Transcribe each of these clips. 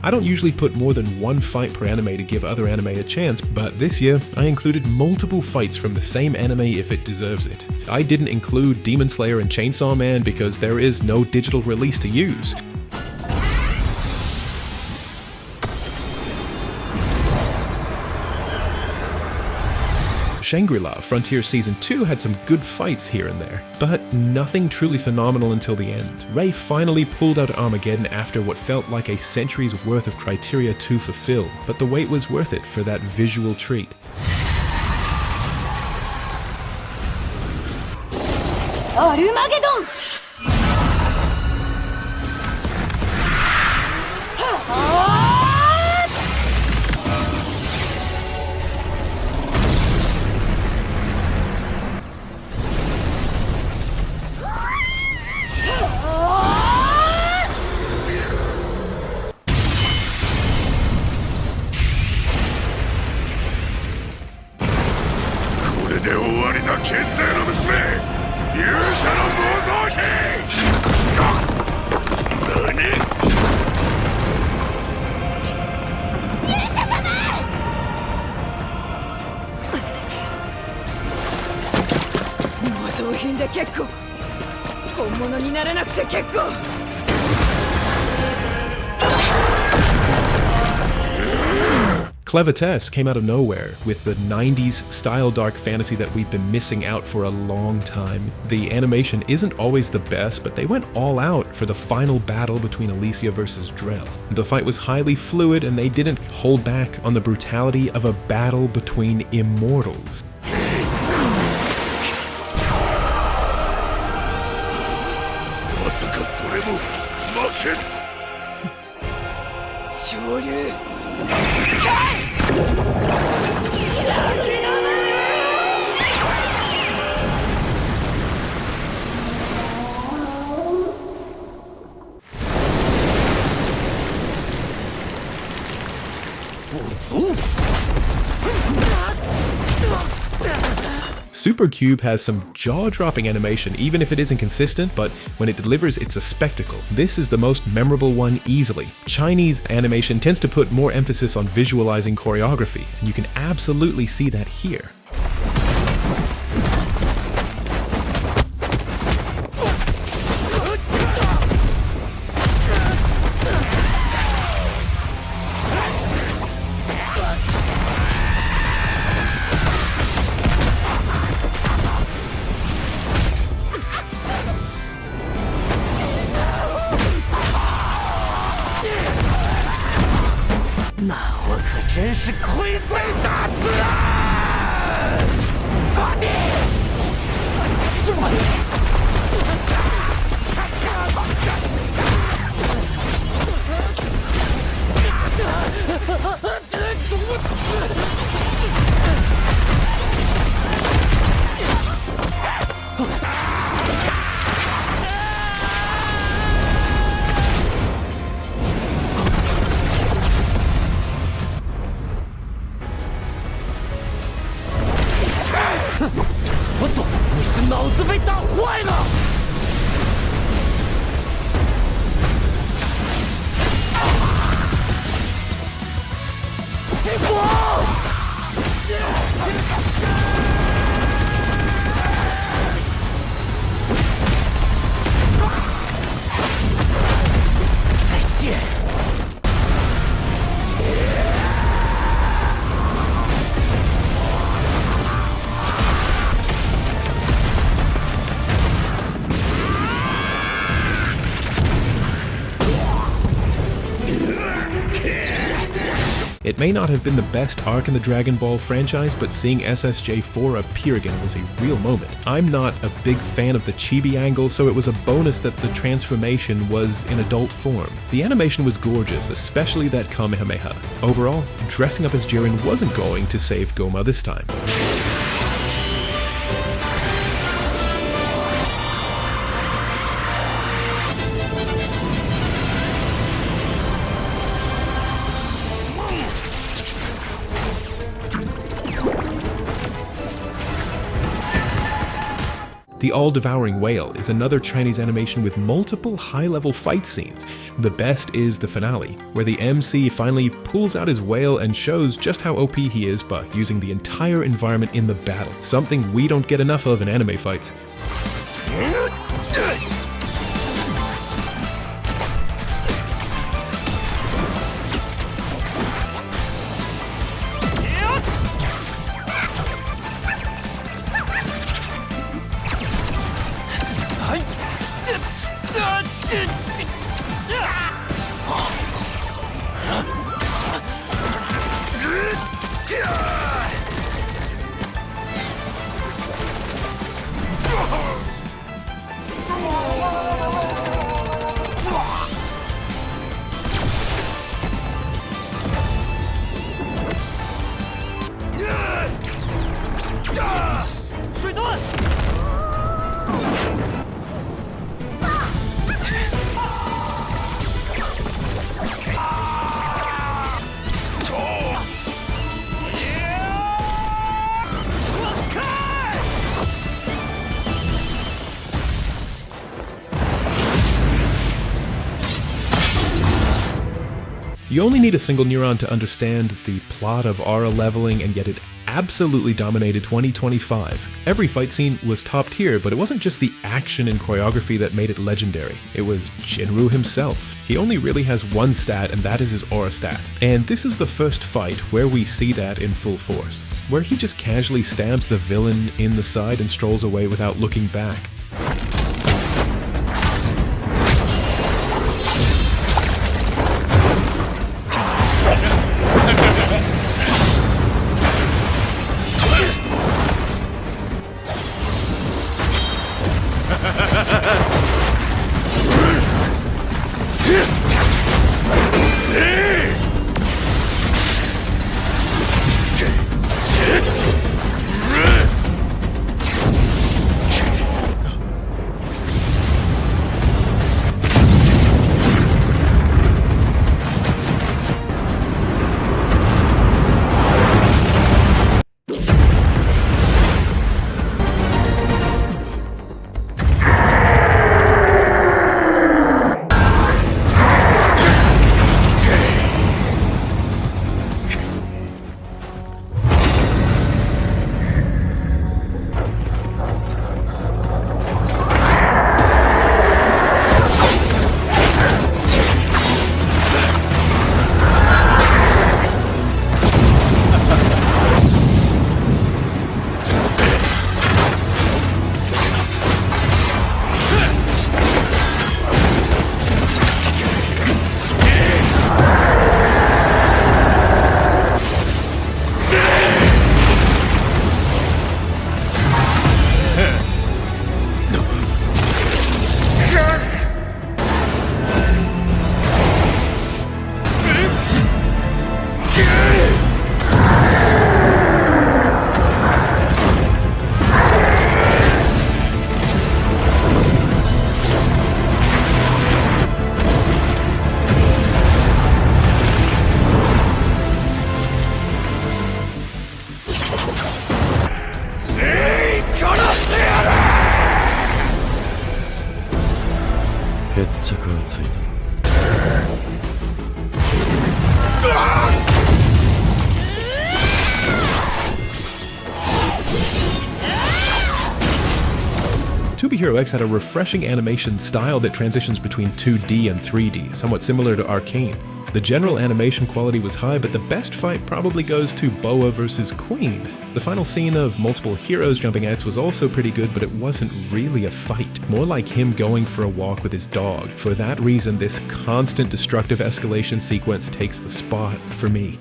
I don't usually put more than one fight per anime to give other anime a chance, but this year I included multiple fights from the same anime if it deserves it. I didn't include Demon Slayer and Chainsaw Man because there is no digital release to use. Shangri-La Frontier Season 2 had some good fights here and there, but nothing truly phenomenal until the end. Rei finally pulled out Armageddon after what felt like a century's worth of criteria to fulfill, but the wait was worth it for that visual treat. Armageddon! Clevatess came out of nowhere with the 90s style dark fantasy that we've been missing out for a long time. The animation isn't always the best, but they went all out for the final battle between Alicia versus Drel. The fight was highly fluid and they didn't hold back on the brutality of a battle between immortals. Super Cube has some jaw-dropping animation even if it isn't consistent, but when it delivers it's a spectacle. This is the most memorable one easily. Chinese animation tends to put more emphasis on visualizing choreography, and you can absolutely see that here. It may not have been the best arc in the Dragon Ball franchise, but seeing SSJ4 appear again was a real moment. I'm not a big fan of the chibi angle, so it was a bonus that the transformation was in adult form. The animation was gorgeous, especially that Kamehameha. Overall, dressing up as Jiren wasn't going to save Goma this time. The all-devouring whale is another Chinese animation with multiple high-level fight scenes. The best is the finale, where the MC finally pulls out his whale and shows just how OP he is by using the entire environment in the battle, something we don't get enough of in anime fights. You only need a single neuron to understand the plot of aura leveling, and yet it absolutely dominated 2025. Every fight scene was top tier, but it wasn't just the action and choreography that made it legendary. It was Jinwoo himself. He only really has one stat, and that is his aura stat. And this is the first fight where we see that in full force, where he just casually stabs the villain in the side and strolls away without looking back. Hero X had a refreshing animation style that transitions between 2D and 3D, somewhat similar to Arcane. The general animation quality was high, but the best fight probably goes to Bowa versus Queen. The final scene of multiple heroes jumping X was also pretty good, but it wasn't really a fight. More like him going for a walk with his dog. For that reason, this constant destructive escalation sequence takes the spot for me.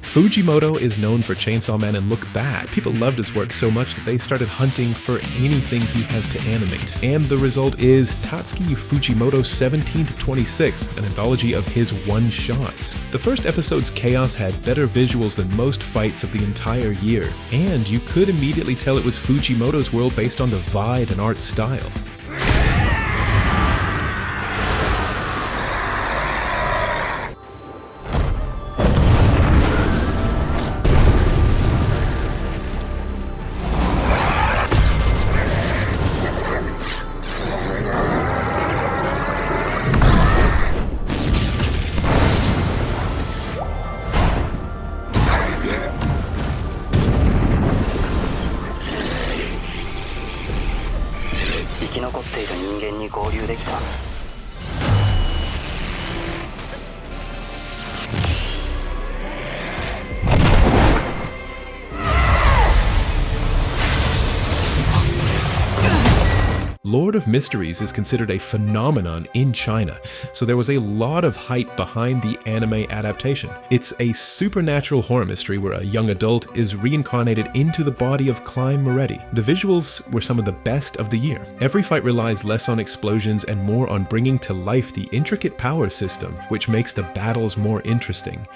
Fujimoto is known for Chainsaw Man and Look Bad. People loved his work so much that they started hunting for anything he has to animate. And the result is Tatsuki Fujimoto 17-26, an anthology of his one-shots. The first episode's chaos had better visuals than most fights of the entire year, and you could immediately tell it was Fujimoto's world based on the vibe and art style. Lord of Mysteries is considered a phenomenon in China, so there was a lot of hype behind the anime adaptation. It's a supernatural horror mystery where a young adult is reincarnated into the body of Klein Moretti. The visuals were some of the best of the year. Every fight relies less on explosions and more on bringing to life the intricate power system, which makes the battles more interesting.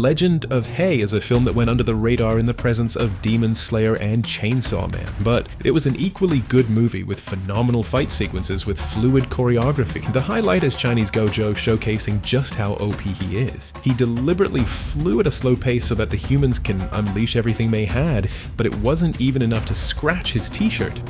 Legend of Hei is a film that went under the radar in the presence of Demon Slayer and Chainsaw Man, but it was an equally good movie with phenomenal fight sequences with fluid choreography. The highlight is Chinese Gojo showcasing just how OP he is. He deliberately flew at a slow pace so that the humans can unleash everything they had, but it wasn't even enough to scratch his t-shirt.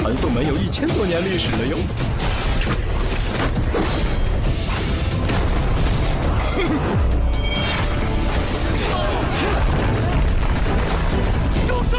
传送门有1000多年历史了哟。住手！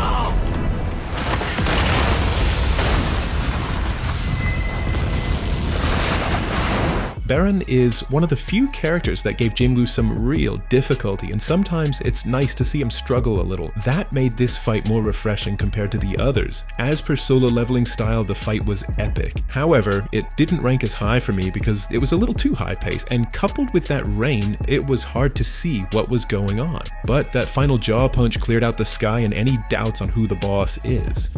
Baran is one of the few characters that gave Jinwoo some real difficulty, and sometimes it's nice to see him struggle a little. That made this fight more refreshing compared to the others. As per solo leveling style, the fight was epic. However, it didn't rank as high for me because it was a little too high paced, and coupled with that rain, it was hard to see what was going on. But that final jaw punch cleared out the sky and any doubts on who the boss is.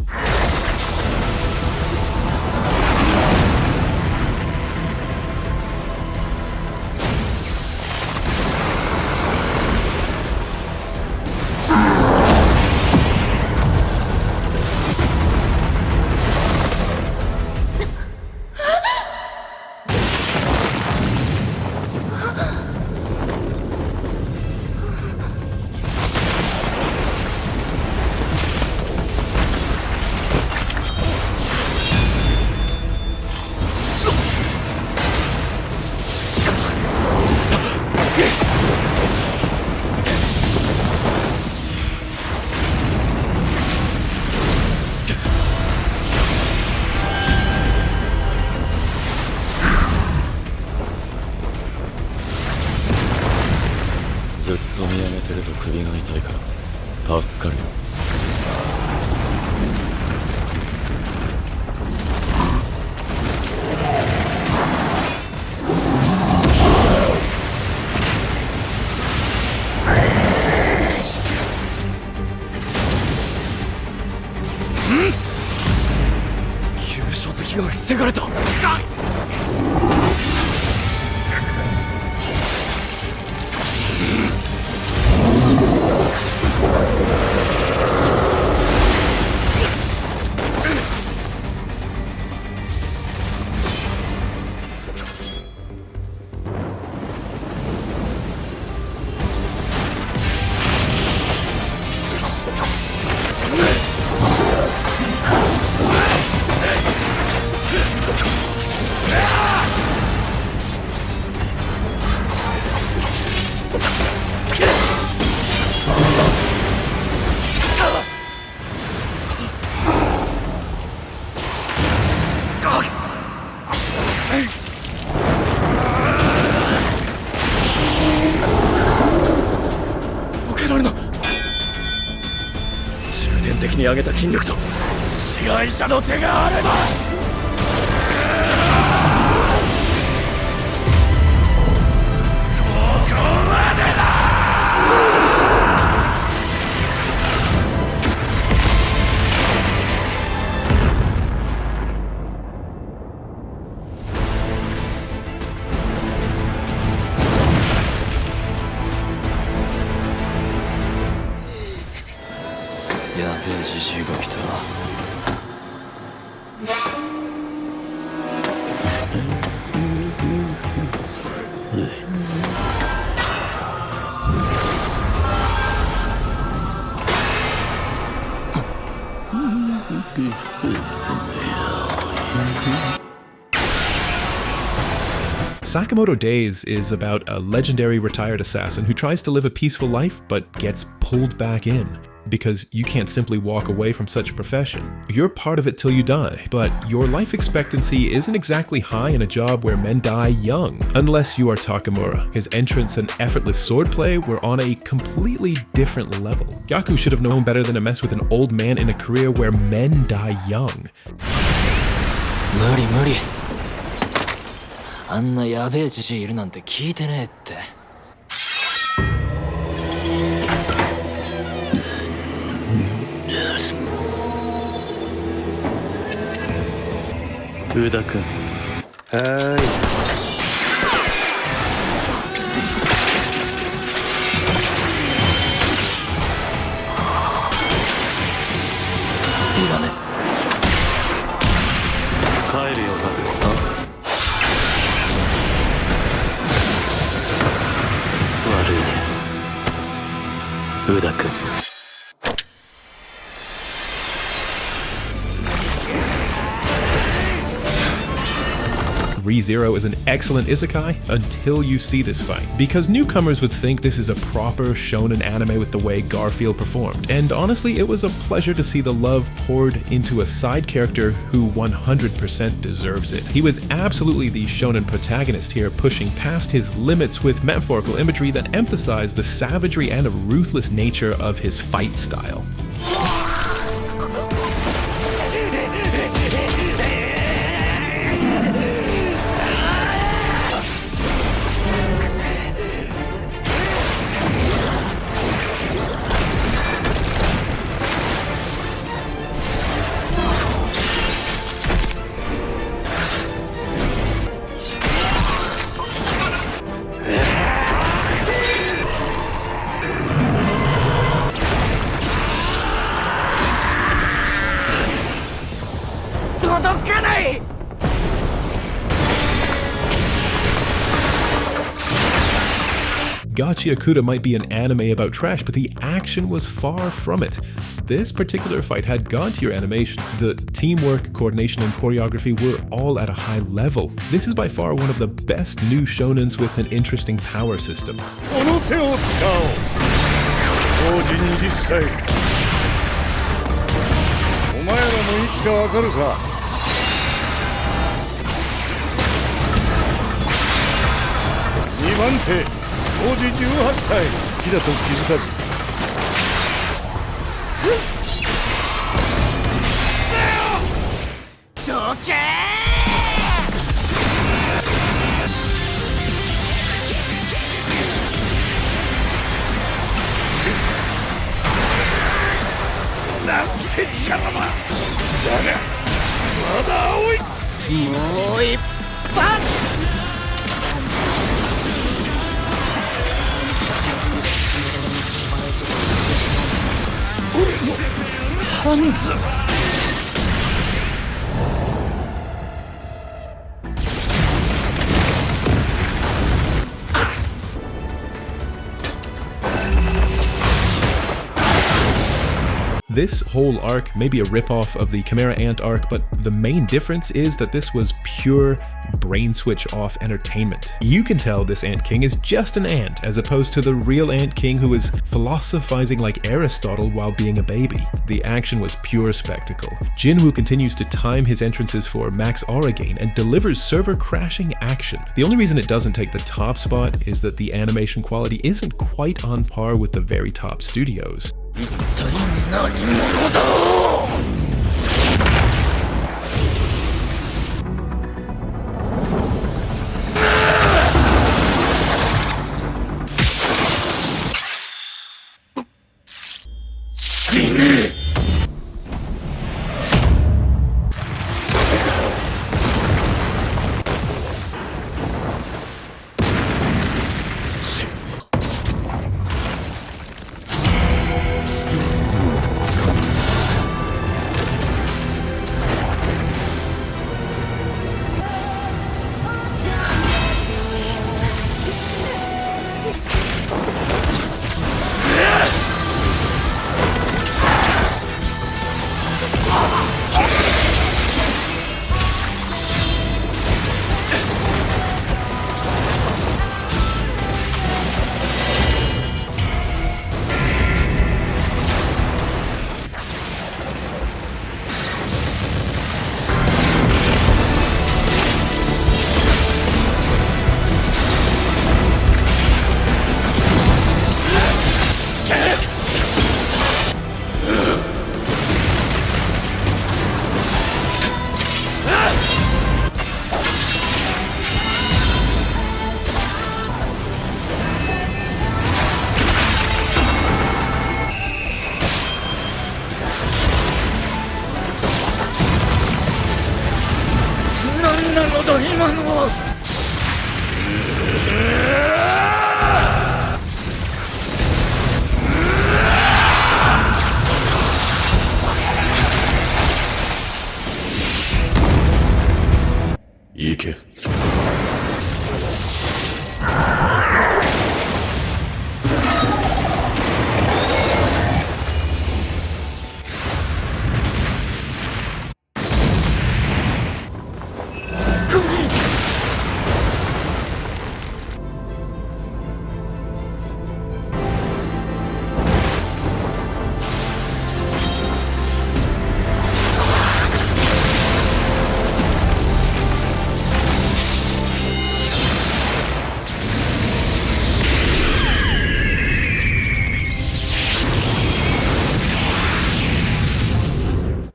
Sakamoto Days is about a legendary retired assassin who tries to live a peaceful life but gets pulled back in. Because you can't simply walk away from such a profession. You're part of it till you die, but your life expectancy isn't exactly high in a job where men die young. Unless you are Takamura. His entrance and effortless swordplay were on a completely different level. Gaku should have known better than to mess with an old man in a career where men die young. 無理 あんなやべえじじいいるなんて聞いてねえって。宇田君。はーい。いいだね。帰るよ、タク。悪いね、宇田君。ReZero is an excellent isekai until you see this fight, because newcomers would think this is a proper shonen anime with the way Garfiel performed, and honestly it was a pleasure to see the love poured into a side character who 100% deserves it. He was absolutely the shonen protagonist here, pushing past his limits with metaphorical imagery that emphasized the savagery and ruthless nature of his fight style. Gachiakuta might be an anime about trash, but the action was far from it. This particular fight had god-tier animation. The teamwork, coordination, and choreography were all at a high level. This is by far one of the best new shonens with an interesting power system. This whole arc may be a ripoff of the Chimera Ant arc, but the main difference is that this was pure brain switch off entertainment. You can tell this Ant King is just an ant, as opposed to the real Ant King who is philosophizing like Aristotle while being a baby. The action was pure spectacle. Jinwoo continues to time his entrances for max aura gain and delivers server crashing action. The only reason it doesn't take the top spot is that the animation quality isn't quite on par with the very top studios.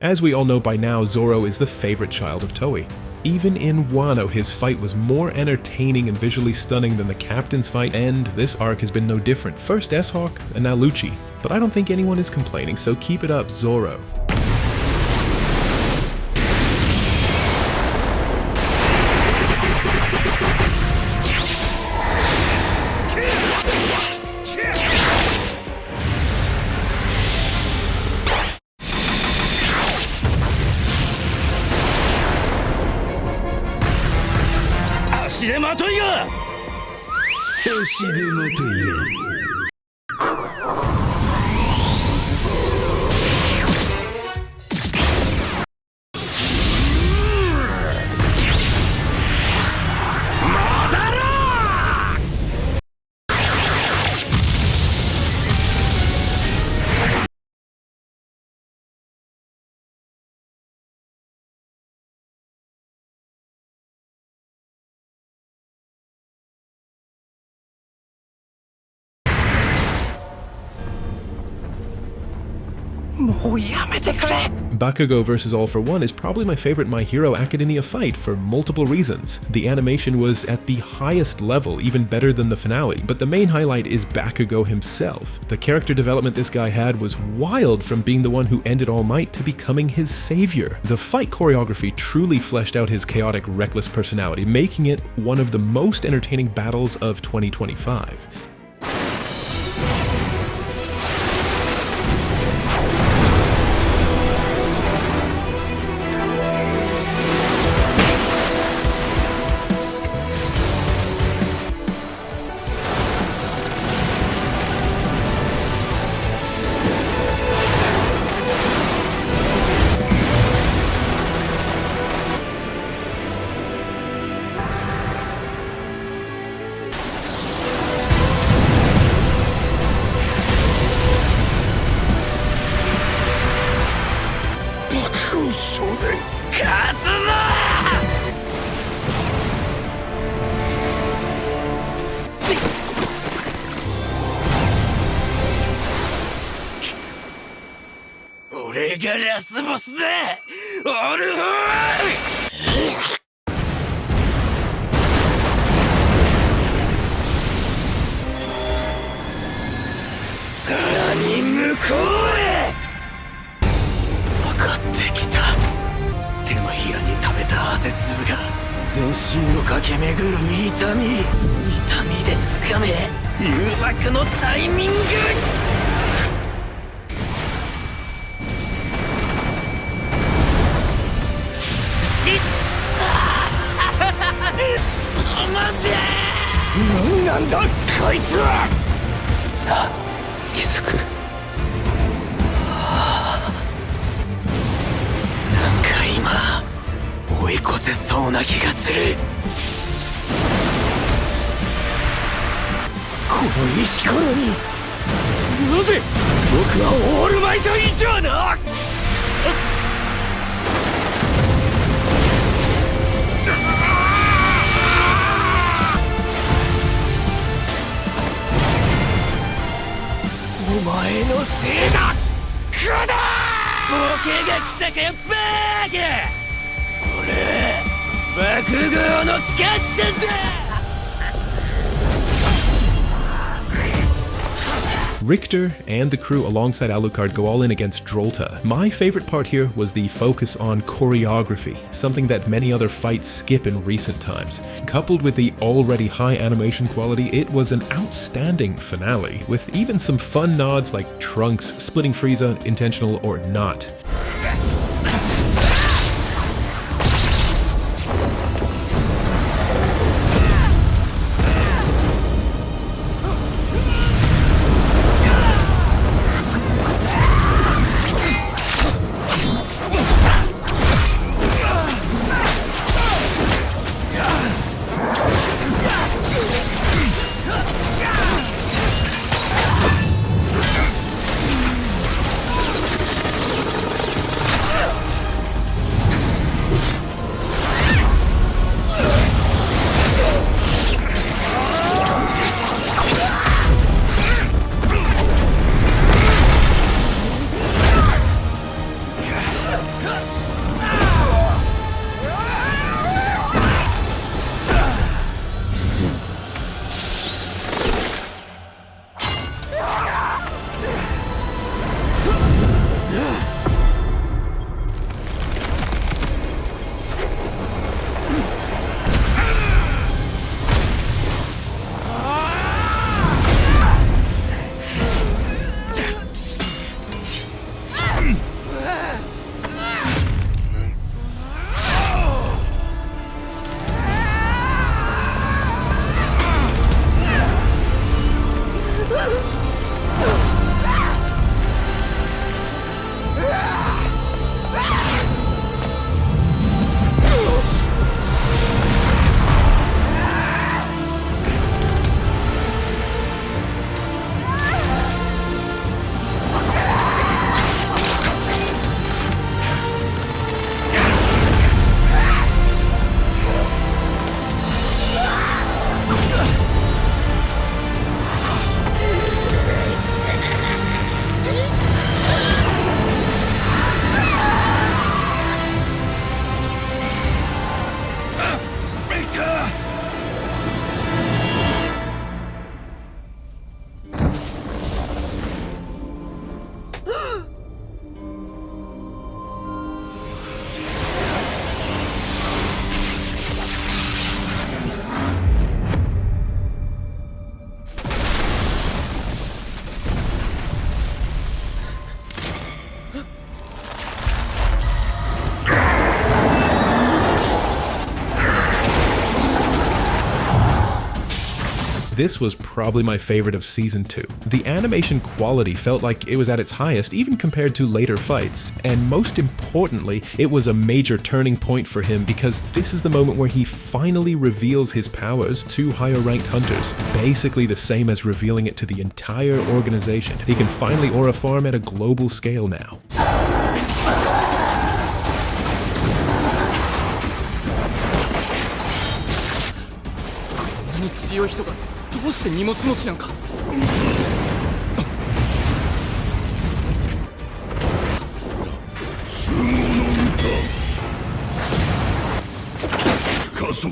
As we all know by now, Zoro is the favorite child of Toei. Even in Wano, his fight was more entertaining and visually stunning than the captain's fight, and this arc has been no different. First S-Hawk, and now Lucci. But I don't think anyone is complaining, so keep it up, Zoro. Bakugo vs All for One is probably my favorite My Hero Academia fight for multiple reasons. The animation was at the highest level, even better than the finale, but the main highlight is Bakugo himself. The character development this guy had was wild, from being the one who ended All Might to becoming his savior. The fight choreography truly fleshed out his chaotic, reckless personality, making it one of the most entertaining battles of 2025. Richter and the crew alongside Alucard go all in against Drolta. My favorite part here was the focus on choreography, something that many other fights skip in recent times. Coupled with the already high animation quality, it was an outstanding finale, with even some fun nods like Trunks splitting Frieza, intentional or not. This was probably my favorite of Season 2. The animation quality felt like it was at its highest even compared to later fights, and most importantly, it was a major turning point for him because this is the moment where he finally reveals his powers to higher ranked hunters, basically the same as revealing it to the entire organization. He can finally aura farm at a global scale now. 強い人がどうして荷物持ちなんか。相撲の歌加速。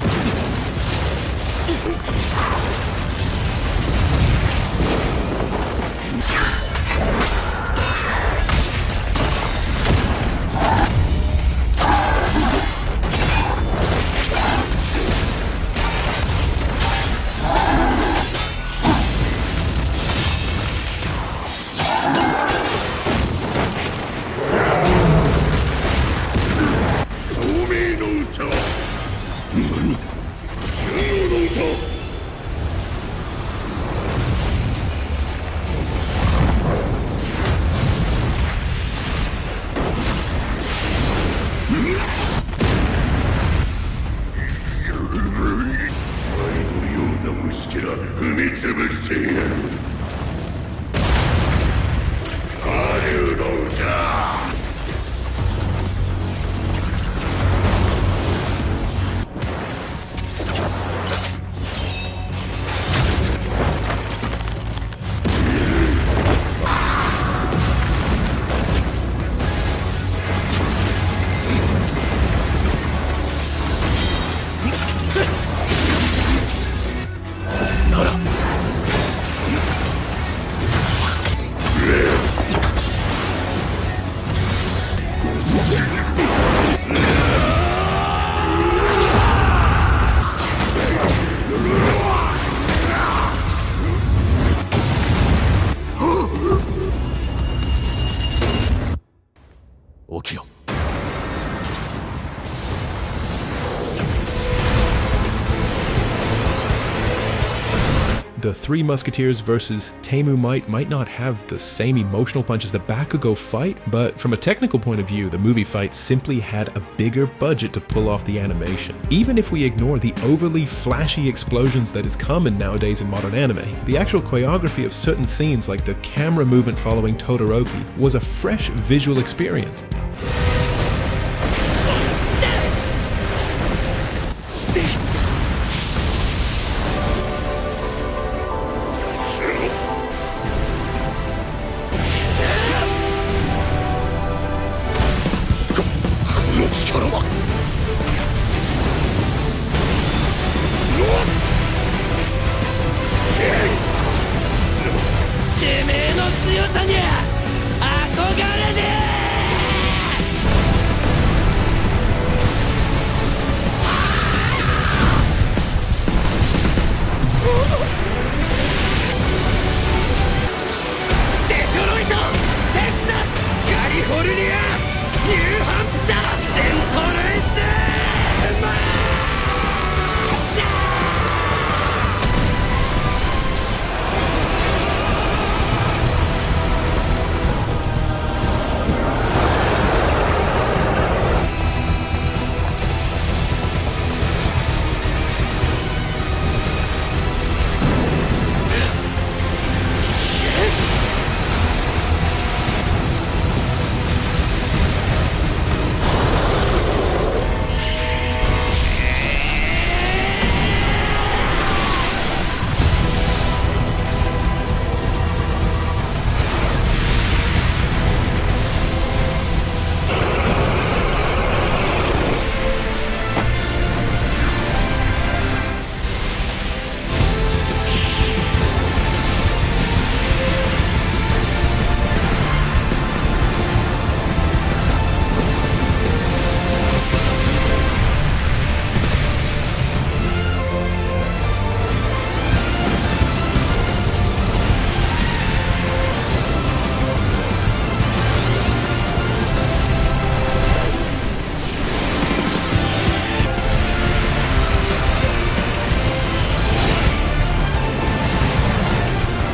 The Three Musketeers versus Temu might not have the same emotional punch as the Bakugo fight, but from a technical point of view, the movie fight simply had a bigger budget to pull off the animation. Even if we ignore the overly flashy explosions that is common nowadays in modern anime, the actual choreography of certain scenes like the camera movement following Todoroki was a fresh visual experience. California! New